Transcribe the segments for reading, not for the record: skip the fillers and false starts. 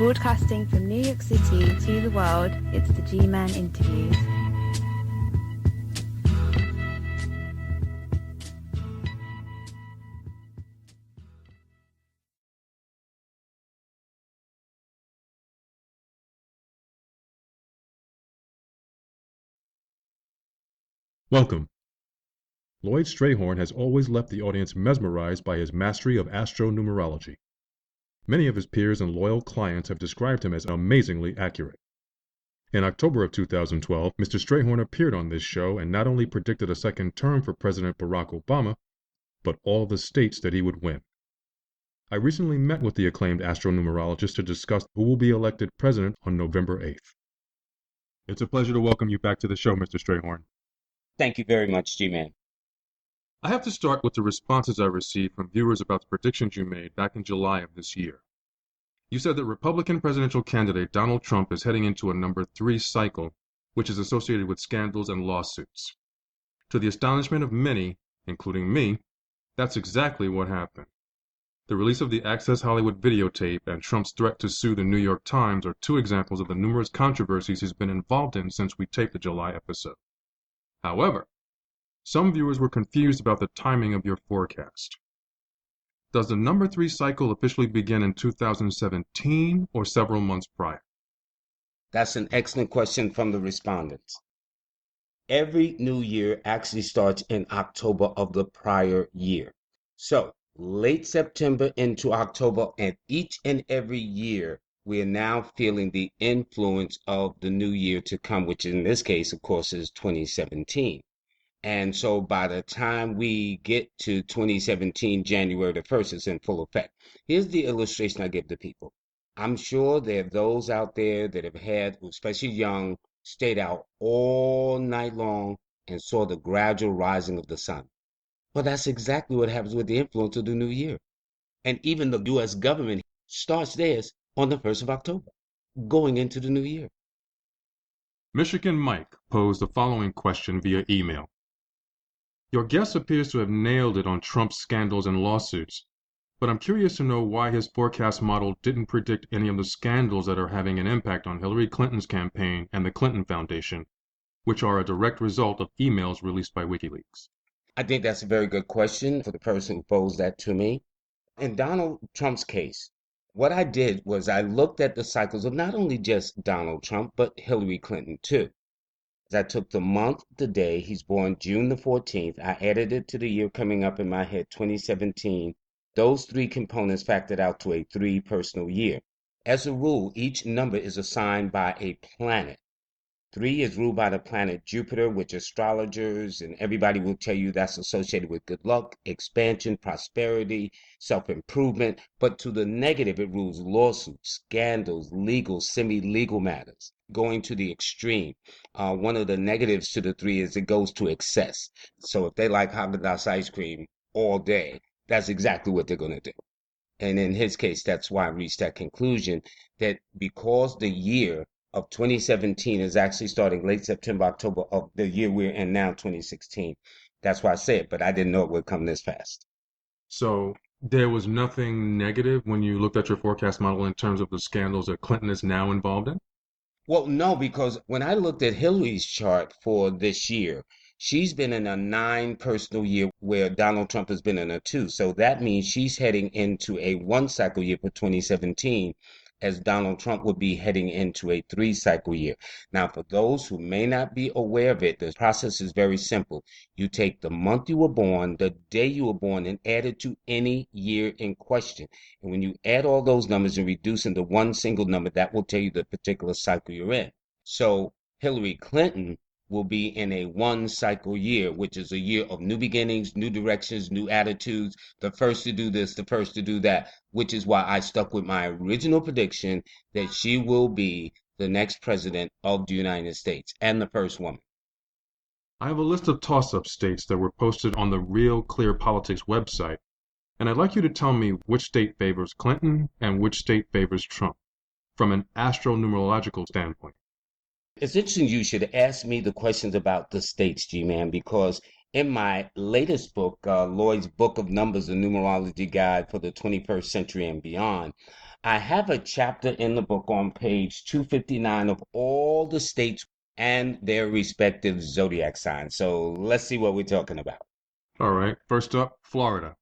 Broadcasting from New York City to the world, it's the GMan Interviews. Welcome. Lloyd Strayhorn has always left the audience mesmerized by his mastery of astro numerology. Many of his peers and loyal clients have described him as amazingly accurate. In October of 2012, Mr. Strayhorn appeared on this show and not only predicted a second term for President Barack Obama, but all the states that he would win. I recently met with the acclaimed astronumerologist to discuss who will be elected president on November 8th. It's a pleasure to welcome you back to the show, Mr. Strayhorn. Thank you very much, GMan. I have to start with the responses I received from viewers about the predictions you made back in July of this year. You said that Republican presidential candidate Donald Trump is heading into a number 3 cycle, which is associated with scandals and lawsuits. To the astonishment of many, including me, that's exactly what happened. The release of the Access Hollywood videotape and Trump's threat to sue the New York Times are 2 examples of the numerous controversies he's been involved in since we taped the July episode. However, some viewers were confused about the timing of your forecast. Does the number 3 cycle officially begin in 2017 or several months prior? That's an excellent question from the respondents. Every new year actually starts in October of the prior year. So, late September into October, and each and every year, we are now feeling the influence of the new year to come, which in this case, of course, is 2017. And so by the time we get to 2017, January the 1st, it's in full effect. Here's the illustration I give to people. I'm sure there are those out there that have had, especially young, stayed out all night long and saw the gradual rising of the sun. Well, that's exactly what happens with the influence of the new year. And even the U.S. government starts theirs on the 1st of October, going into the new year. Michigan Mike posed the following question via email. Your guest appears to have nailed it on Trump's scandals and lawsuits, but I'm curious to know why his forecast model didn't predict any of the scandals that are having an impact on Hillary Clinton's campaign and the Clinton Foundation, which are a direct result of emails released by WikiLeaks. I think that's a very good question for the person who posed that to me. In Donald Trump's case, what I did was I looked at the cycles of not only just Donald Trump, but Hillary Clinton too. I took the month, the day, he's born June the 14th. I added it to the year coming up in my head, 2017. Those 3 components factored out to a 3 personal year. As a rule, each number is assigned by a planet. 3 is ruled by the planet Jupiter, which astrologers and everybody will tell you that's associated with good luck, expansion, prosperity, self-improvement. But to the negative, it rules lawsuits, scandals, legal, semi-legal matters. Going to the extreme. One of the negatives to the 3 is it goes to excess. So if they like Haagen-Dazs ice cream all day, that's exactly what they're going to do. And in his case, that's why I reached that conclusion that because the year of 2017 is actually starting late September, October of the year we're in now, 2016. That's why I say it, but I didn't know it would come this fast. So there was nothing negative when you looked at your forecast model in terms of the scandals that Clinton is now involved in? Well, no, because when I looked at Hillary's chart for this year, she's been in a 9 personal year where Donald Trump has been in a 2. So that means she's heading into a 1 cycle year for 2017, as Donald Trump would be heading into a 3 cycle year. Now, for those who may not be aware of it, the process is very simple. You take the month you were born, the day you were born, and add it to any year in question. And when you add all those numbers and reduce into one single number, that will tell you the particular cycle you're in. So Hillary Clinton will be in a 1 cycle year, which is a year of new beginnings, new directions, new attitudes, the first to do this, the first to do that, which is why I stuck with my original prediction that she will be the next president of the United States and the first woman. I have a list of toss-up states that were posted on the Real Clear Politics website, and I'd like you to tell me which state favors Clinton and which state favors Trump, from an astro-numerological standpoint. It's interesting you should ask me the questions about the states, GMan, because In my latest book, Lloyd's Book of Numbers, a numerology guide for the 21st century and beyond, I have a chapter in the book on page 259 of all the states and their respective zodiac signs. So let's see what we're talking about. All right. First up, Florida.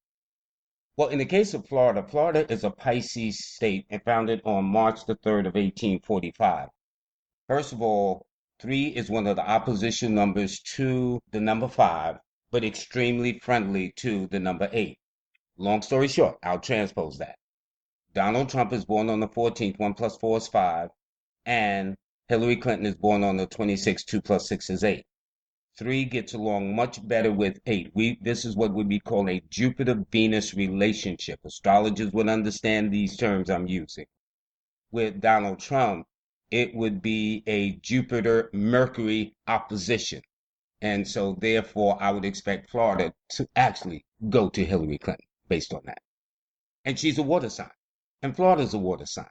Well, in the case of Florida, Florida is a Pisces state and founded on March the 3rd of 1845. First of all, 3 is one of the opposition numbers to the number 5, but extremely friendly to the number 8. Long story short, I'll transpose that. Donald Trump is born on the 14th, 1 plus 4 is 5, and Hillary Clinton is born on the 26th, 2 plus 6 is 8. 3 gets along much better with 8. This is what would be called a Jupiter-Venus relationship. Astrologers would understand these terms I'm using. With Donald Trump, it would be a Jupiter-Mercury opposition. And so therefore, I would expect Florida to actually go to Hillary Clinton based on that. And she's a water sign. And Florida's a water sign.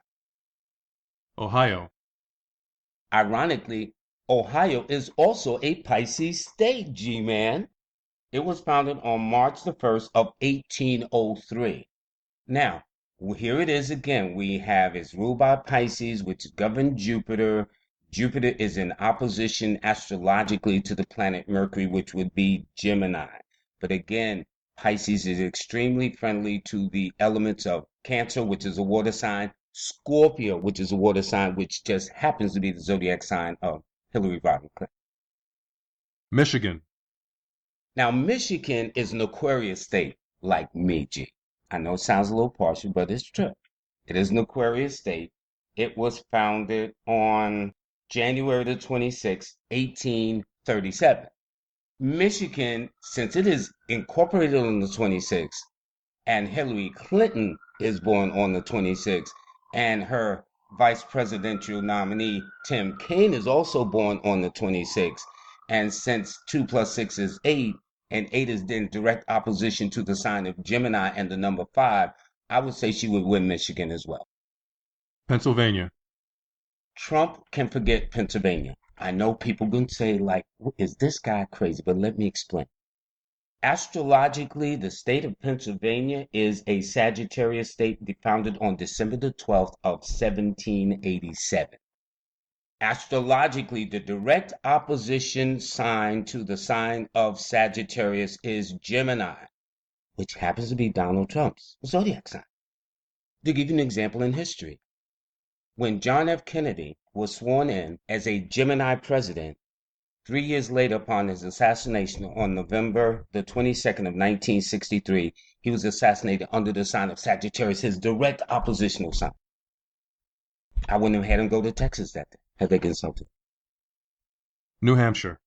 Ohio. Ironically, Ohio is also a Pisces state, G-Man. It was founded on March the 1st of 1803. Now, here it is again. We have it's ruled by Pisces, which govern Jupiter. Jupiter is in opposition astrologically to the planet Mercury, which would be Gemini. But again, Pisces is extremely friendly to the elements of Cancer, which is a water sign, Scorpio, which is a water sign, which just happens to be the zodiac sign of Hillary Rodham Clinton. Michigan. Now, Michigan is an Aquarius state like me, G. I know it sounds a little partial, but it's true. It is an Aquarius state. It was founded on January the 26th, 1837. Michigan, since it is incorporated on the 26th, and Hillary Clinton is born on the 26th, and her vice presidential nominee, Tim Kaine, is also born on the 26th, and since 2 plus 6 is 8, and 8 is in direct opposition to the sign of Gemini and the number 5, I would say she would win Michigan as well. Pennsylvania. Trump can forget Pennsylvania. I know people can say, like, is this guy crazy? But let me explain. Astrologically, the state of Pennsylvania is a Sagittarius state founded on December the 12th of 1787. Astrologically, the direct opposition sign to the sign of Sagittarius is Gemini, which happens to be Donald Trump's zodiac sign. To give you an example in history, when John F. Kennedy was sworn in as a Gemini president, 3 years later, upon his assassination on November the 22nd of 1963, he was assassinated under the sign of Sagittarius, his direct oppositional sign. I wouldn't have had him go to Texas that day had they consulted. New Hampshire.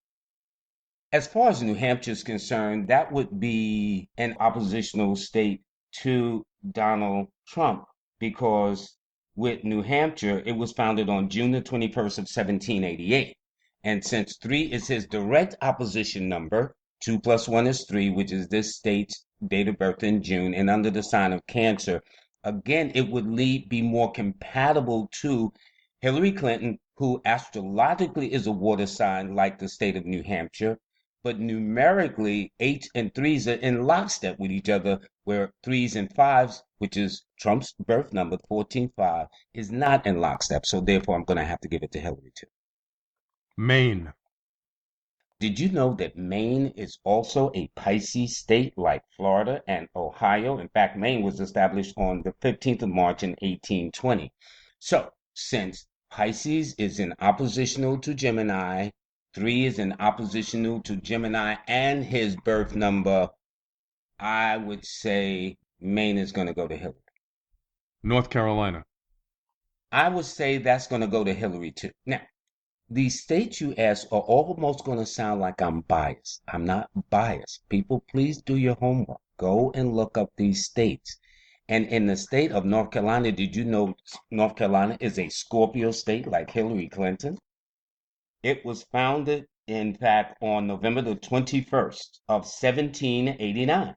As far as New Hampshire is concerned, that would be an oppositional state to Donald Trump, because with New Hampshire, it was founded on June the 21st of 1788. And since 3 is his direct opposition number, 2 plus 1 is 3, which is this state's date of birth in June, and under the sign of Cancer, again, it would be more compatible to Hillary Clinton, who astrologically is a water sign like the state of New Hampshire, but numerically, 8 and 3s are in lockstep with each other, where 3s and 5s, which is Trump's birth number, 14-5, is not in lockstep. So therefore, I'm going to have to give it to Hillary too. Maine. Did you know that Maine is also a Pisces state like Florida and Ohio? In fact, Maine was established on the 15th of March in 1820. So, since Pisces is in oppositional to Gemini, 3 is in oppositional to Gemini and his birth number, I would say Maine is going to go to Hillary. North Carolina. I would say that's going to go to Hillary too. Now, these states you ask are almost going to sound like I'm biased. I'm not biased. People, please do your homework. Go and look up these states. And in the state of North Carolina, did you know North Carolina is a Scorpio state like Hillary Clinton? It was founded, in fact, on November the 21st of 1789.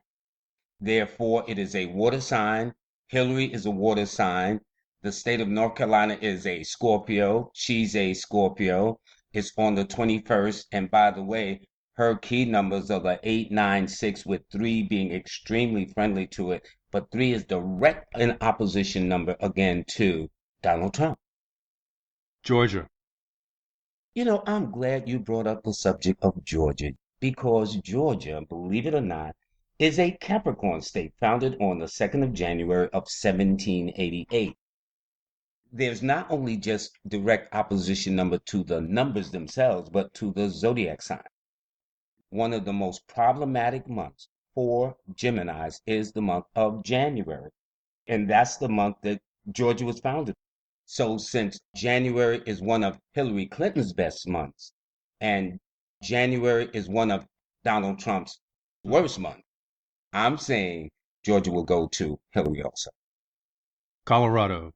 Therefore, it is a water sign. Hillary is a water sign. The state of North Carolina is a Scorpio. She's a Scorpio. It's on the 21st. And by the way, Her key numbers are the 8, 9, 6, with 3 being extremely friendly to it. But 3 is direct in opposition number again to Donald Trump. Georgia. I'm glad you brought up the subject of Georgia because Georgia, believe it or not, is a Capricorn state founded on the 2nd of January of 1788. There's not only just direct opposition number to the numbers themselves, but to the zodiac sign. One of the most problematic months for Geminis is the month of January, and that's the month that Georgia was founded. So since January is one of Hillary Clinton's best months, and January is one of Donald Trump's worst months, I'm saying Georgia will go to Hillary also. Colorado.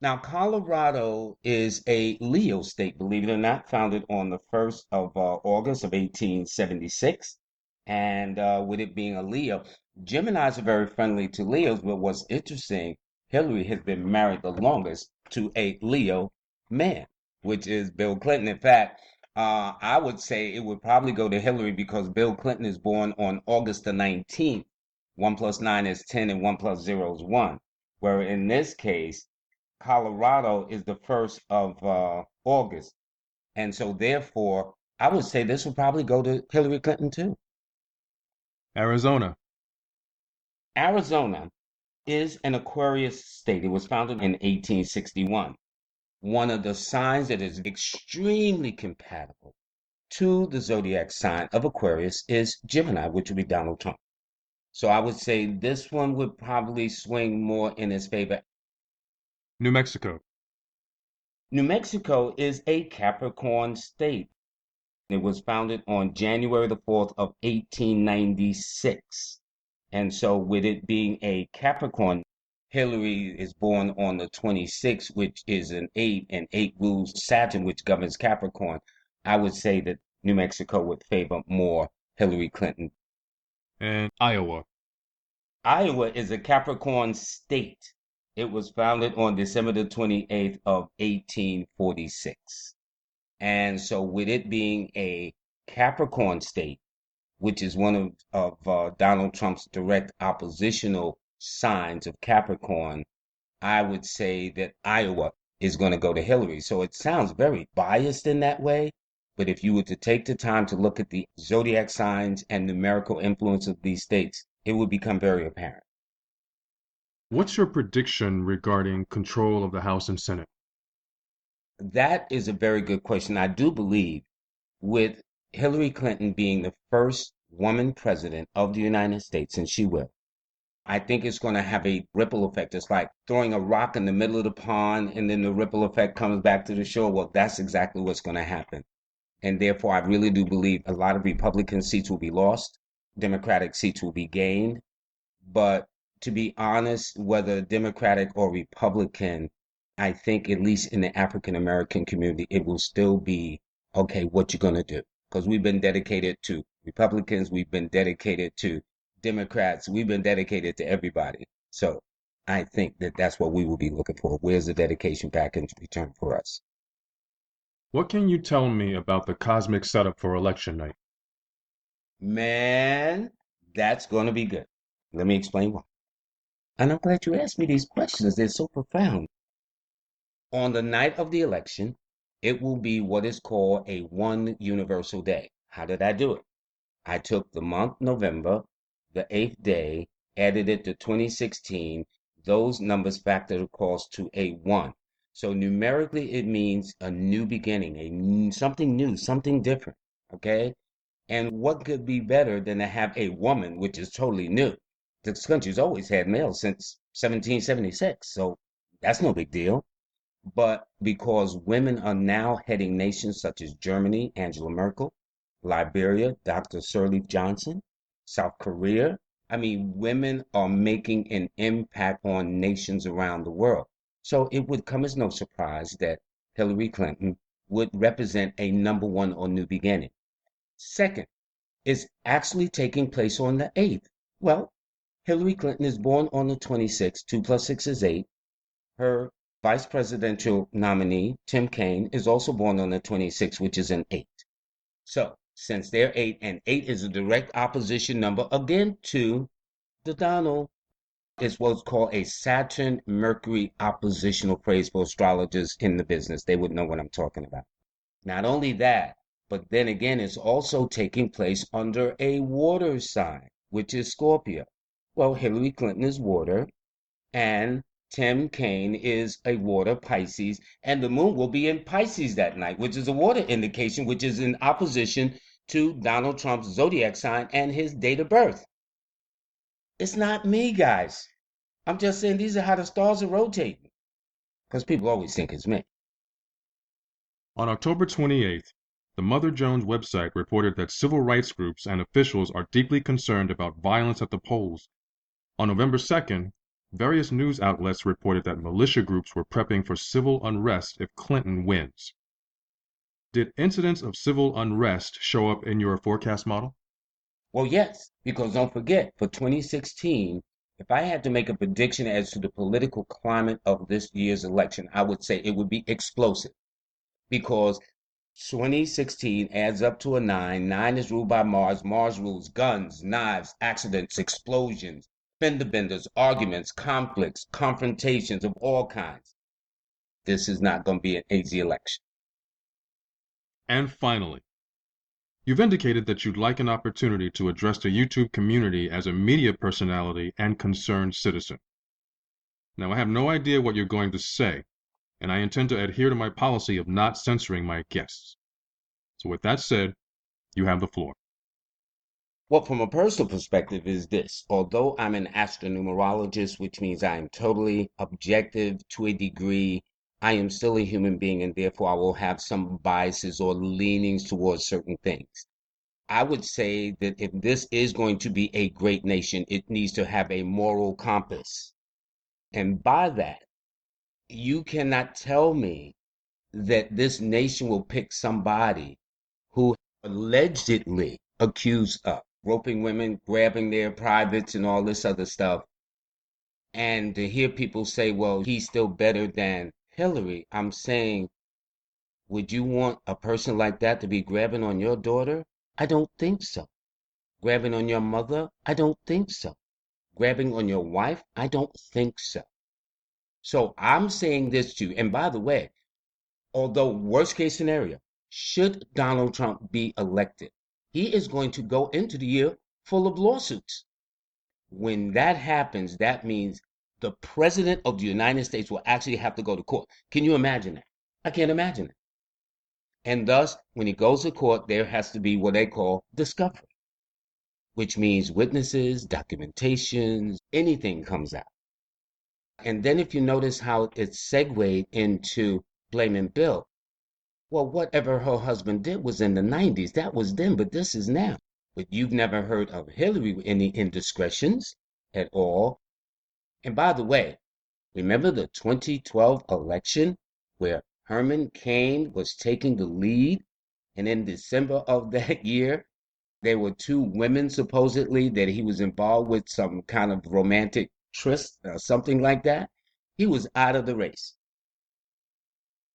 Now, Colorado is a Leo state, believe it or not, founded on the 1st of August of 1876. And with it being a Leo, Geminis are very friendly to Leos. But what's interesting, Hillary has been married the longest to a Leo man, which is Bill Clinton. In fact, I would say it would probably go to Hillary because Bill Clinton is born on August the 19th. 1 plus 9 is 10 and 1 plus 0 is 1. Where in this case, Colorado is the 1st of August. And so therefore, I would say this would probably go to Hillary Clinton too. Arizona. Arizona is an Aquarius state. It was founded in 1861. One of the signs that is extremely compatible to the zodiac sign of Aquarius is Gemini, which would be Donald Trump. So I would say this one would probably swing more in his favor. New Mexico. New Mexico is a Capricorn state. It was founded on January the 4th of 1896. And so with it being a Capricorn, Hillary is born on the 26th, which is an 8, and 8 rules Saturn, which governs Capricorn. I would say that New Mexico would favor more Hillary Clinton. And Iowa. Iowa is a Capricorn state. It was founded on December the 28th of 1846. And so with it being a Capricorn state, which is one of Donald Trump's direct oppositional signs of Capricorn, I would say that Iowa is going to go to Hillary. So it sounds very biased in that way. But if you were to take the time to look at the zodiac signs and numerical influence of these states, it would become very apparent. What's your prediction regarding control of the House and Senate? That is a very good question. I do believe with Hillary Clinton being the first woman president of the United States, and she will, I think it's going to have a ripple effect. It's like throwing a rock in the middle of the pond and then the ripple effect comes back to the shore. Well, that's exactly what's going to happen. And therefore, I really do believe a lot of Republican seats will be lost, Democratic seats will be gained. But to be honest, whether Democratic or Republican, I think at least in the African American community, it will still be, okay, what you going to do? Because we've been dedicated to Republicans, we've been dedicated to Democrats, we've been dedicated to everybody. So I think that that's what we will be looking for. Where's the dedication back in return for us? What can you tell me about the cosmic setup for election night? Man, that's going to be good. Let me explain why. And I'm glad you asked me these questions. They're so profound. On the night of the election, it will be what is called a one universal day. How did I do it? I took the month November, the 8th day, added it to 2016. Those numbers factored across to a 1. So numerically, it means a new beginning, something new, something different. Okay? And what could be better than to have a woman, which is totally new? This country's always had males since 1776, so that's no big deal. But because women are now heading nations such as Germany, Angela Merkel, Liberia, Dr. Sirleaf Johnson, South Korea, I mean, women are making an impact on nations around the world. So it would come as no surprise that Hillary Clinton would represent a number one or new beginning. Second, is actually taking place on the 8th. Well, Hillary Clinton is born on the 26th. 2 plus 6 is 8. Her vice presidential nominee, Tim Kaine, is also born on the 26th, which is an 8. So since they're 8, and 8 is a direct opposition number again to the Donald. It's what's called a Saturn-Mercury oppositional phrase for astrologers in the business. They would know what I'm talking about. Not only that, but then again, it's also taking place under a water sign, which is Scorpio. Well, Hillary Clinton is water, and Tim Kaine is a water Pisces, and the moon will be in Pisces that night, which is a water indication, which is in opposition to Donald Trump's zodiac sign and his date of birth. It's not me, guys. I'm just saying these are how the stars are rotating, because people always think it's me. On October 28th, the Mother Jones website reported that civil rights groups and officials are deeply concerned about violence at the polls. On November 2nd, various news outlets reported that militia groups were prepping for civil unrest if Clinton wins. Did incidents of civil unrest show up in your forecast model? Well, yes, because don't forget, for 2016, if I had to make a prediction as to the political climate of this year's election, I would say it would be explosive. Because 2016 adds up to a 9. 9 is ruled by Mars. Mars rules guns, knives, accidents, explosions, fender benders, arguments, conflicts, confrontations of all kinds. This is not going to be an easy election. And finally, you've indicated that you'd like an opportunity to address the YouTube community as a media personality and concerned citizen. Now, I have no idea what you're going to say, and I intend to adhere to my policy of not censoring my guests. So with that said, you have the floor. Well, from a personal perspective is this. Although I'm an astronumerologist, which means I am totally objective to a degree, I am still a human being, and therefore I will have some biases or leanings towards certain things. I would say that if this is going to be a great nation, it needs to have a moral compass. And by that, you cannot tell me that this nation will pick somebody who allegedly accused of roping women, grabbing their privates, and all this other stuff. And to hear people say, well, he's still better than Hillary, I'm saying, would you want a person like that to be grabbing on your daughter? I don't think so. Grabbing on your mother? I don't think so. Grabbing on your wife? I don't think so. So I'm saying this to you. And by the way, although worst case scenario, should Donald Trump be elected, he is going to go into the year full of lawsuits. When that happens, that means the president of the United States will actually have to go to court. Can you imagine that? I can't imagine it. And thus, when he goes to court, there has to be what they call discovery, which means witnesses, documentations, anything comes out. And then if you notice how it's segued into blaming Bill, well, whatever her husband did was in the 90s. That was then, but this is now. But you've never heard of Hillary with any indiscretions at all. And by the way, remember the 2012 election where Herman Cain was taking the lead? And in December of that year, there were 2 women supposedly that he was involved with some kind of romantic tryst or something like that. He was out of the race.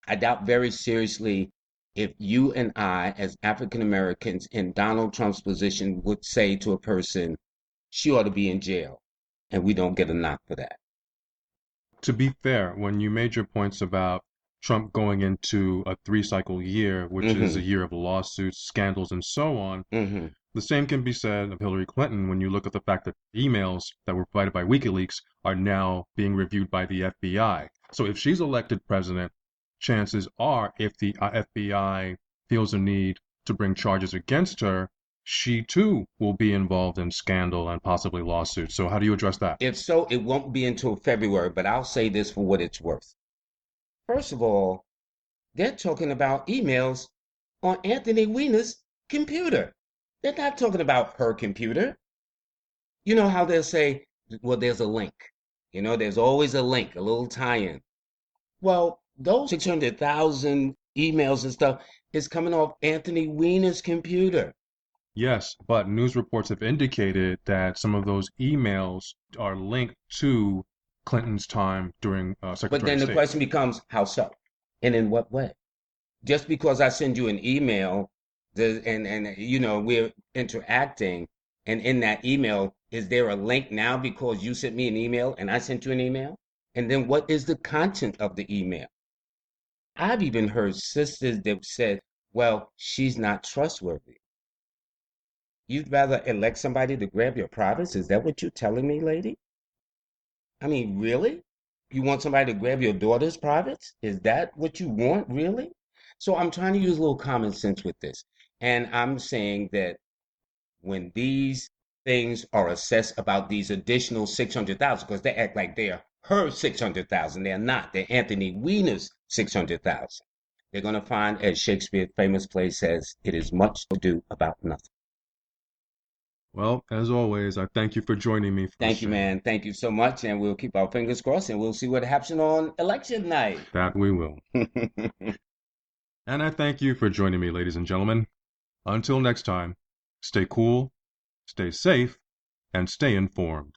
I doubt very seriously if you and I, as African Americans in Donald Trump's position, would say to a person, she ought to be in jail, and we don't get a knock for that. To be fair, when you made your points about Trump going into a 3-cycle year, which is a year of lawsuits, scandals, and so on, the same can be said of Hillary Clinton when you look at the fact that emails that were provided by WikiLeaks are now being reviewed by the FBI. So if she's elected president, chances are if the FBI feels a need to bring charges against her, she too will be involved in scandal and possibly lawsuits. So how do you address that? If so, it won't be until February, but I'll say this for what it's worth. First of all, they're talking about emails on Anthony Weiner's computer. They're not talking about her computer. You know how they'll say, well, there's a link. You know, there's always a link, a little tie-in. Well, those 600,000 emails and stuff is coming off Anthony Weiner's computer. Yes, but news reports have indicated that some of those emails are linked to Clinton's time during Secretary of State. But then the question becomes, how so? And in what way? Just because I send you an email And we're interacting, and in that email, is there a link now because you sent me an email and I sent you an email? And then what is the content of the email? I've even heard sisters that said, well, she's not trustworthy. You'd rather elect somebody to grab your privates? Is that what you're telling me, lady? I mean, really? You want somebody to grab your daughter's privates? Is that what you want, really? So I'm trying to use a little common sense with this. And I'm saying that when these things are assessed about these additional 600,000, because they act like they're her 600,000. They're not. They're Anthony Weiner's 600,000. They're going to find, as Shakespeare's famous play says, it is much to do about nothing. Well, as always, I thank you for joining me for the Thank you, show. man. Thank you so much. And we'll keep our fingers crossed and we'll see what happens on election night. That we will. And I thank you for joining me, ladies and gentlemen. Until next time, stay cool, stay safe, and stay informed.